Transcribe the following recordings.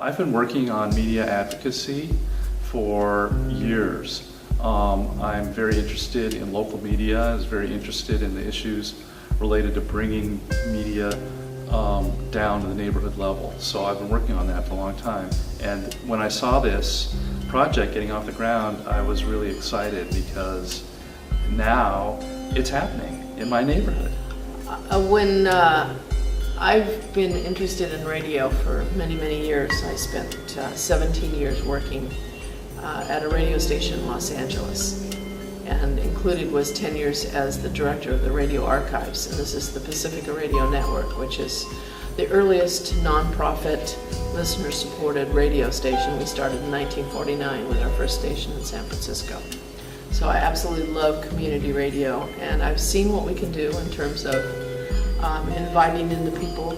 I've been working on media advocacy for years. I'm very interested in local media. I was very interested in the issues related to bringing media down to the neighborhood level. So I've been working on that for a long time. And when I saw this project getting off the ground, I was really excited because now it's happening in my neighborhood. When I've been interested in radio for many, many years. I spent 17 years working at a radio station in Los Angeles, and included was 10 years as the director of the radio archives. And this is the Pacifica Radio Network, which is the earliest nonprofit, listener-supported radio station. We started in 1949 with our first station in San Francisco. So I absolutely love community radio, and I've seen what we can do in terms of inviting in the people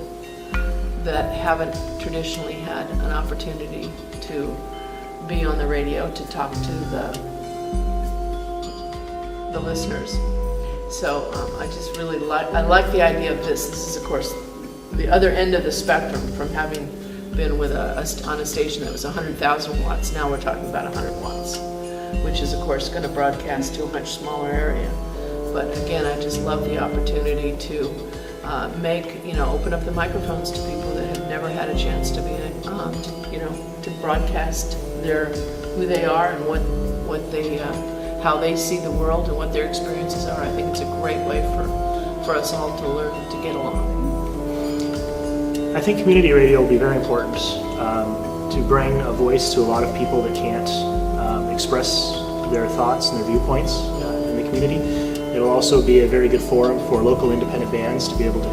that haven't traditionally had an opportunity to be on the radio, to talk to the listeners. So I just really like the idea of this. This is, of course, the other end of the spectrum from having been with on a station that was 100,000 watts. Now we're talking about 100 watts, which is, of course, going to broadcast to a much smaller area. But again, I just love the opportunity to open up the microphones to people that have never had a chance to be, to broadcast who they are and what they, how they see the world and what their experiences are. I think it's a great way for us all to learn to get along. I think community radio will be very important to bring a voice to a lot of people that can't express their thoughts and their viewpoints in the community. It'll also be a very good forum for local independent bands to be able to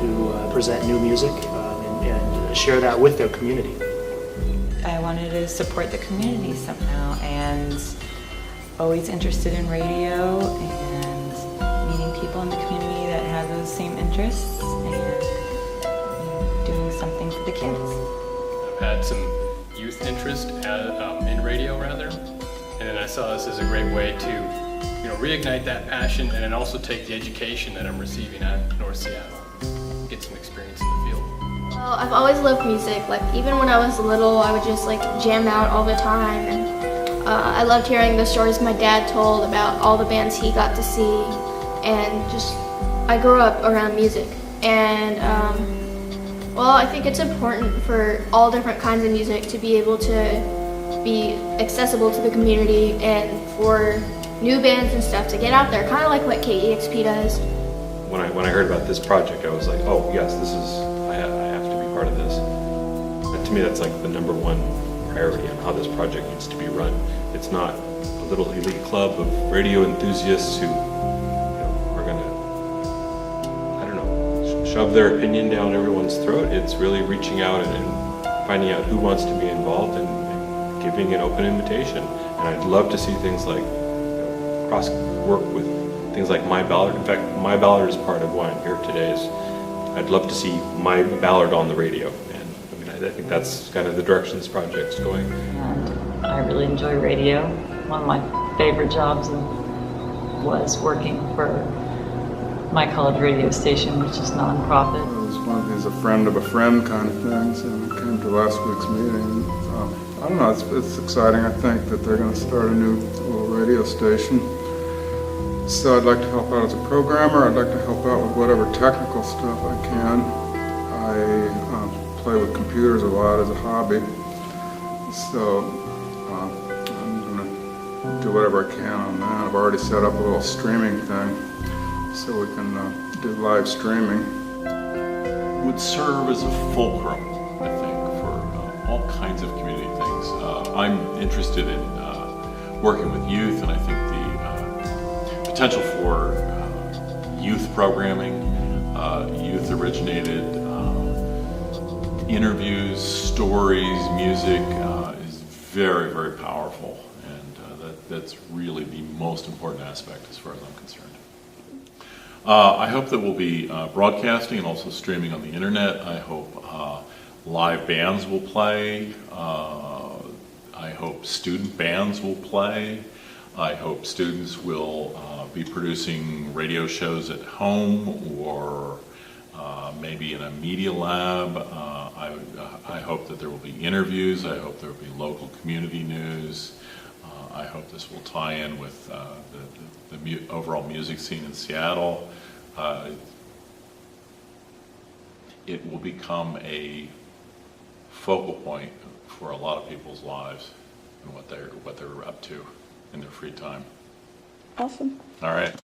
present new music and share that with their community. I wanted to support the community somehow, and always interested in radio and meeting people in the community that have those same interests and doing something for the kids. I've had some youth interest in radio rather, and then I saw this as a great way to reignite that passion, and then also take the education that I'm receiving at North Seattle, get some experience in the field. Well, I've always loved music. Like, even when I was little, I would just jam out all the time, and I loved hearing the stories my dad told about all the bands he got to see, and I grew up around music. And well, I think it's important for all different kinds of music to be able to be accessible to the community, and for new bands and stuff to get out there, kind of like what KEXP does. When I heard about this project, I was like, oh yes, I have to be part of this. And to me, that's like the number one priority on how this project needs to be run. It's not a little elite club of radio enthusiasts who are going to, shove their opinion down everyone's throat. It's really reaching out and finding out who wants to be involved and giving an open invitation. And I'd love to see things like work with things like My Ballard. In fact, My Ballard is part of why I'm here today. I'd love to see My Ballard on the radio, and I think that's kind of the direction this project's going. And I really enjoy radio. One of my favorite jobs was working for my college radio station, which is nonprofit. He's a friend of a friend kind of thing, so I came to last week's meeting. I don't know, it's exciting. I think that they're going to start a new little radio station. So I'd like to help out as a programmer. I'd like to help out with whatever technical stuff I can. I play with computers a lot as a hobby. So I'm going to do whatever I can on that. I've already set up a little streaming thing so we can do live streaming. Would serve as a fulcrum, I think, for all kinds of community things. I'm interested in working with youth, and I think the potential for youth programming, youth-originated interviews, stories, music is very, very powerful, and that's really the most important aspect as far as I'm concerned. I hope that we'll be broadcasting and also streaming on the internet. I hope live bands will play. I hope student bands will play. I hope students will be producing radio shows at home or maybe in a media lab. I hope that there will be interviews. I hope there will be local community news. I hope this will tie in with the overall music scene in Seattle. It will become a focal point for a lot of people's lives and what they're up to in their free time. Awesome. All right.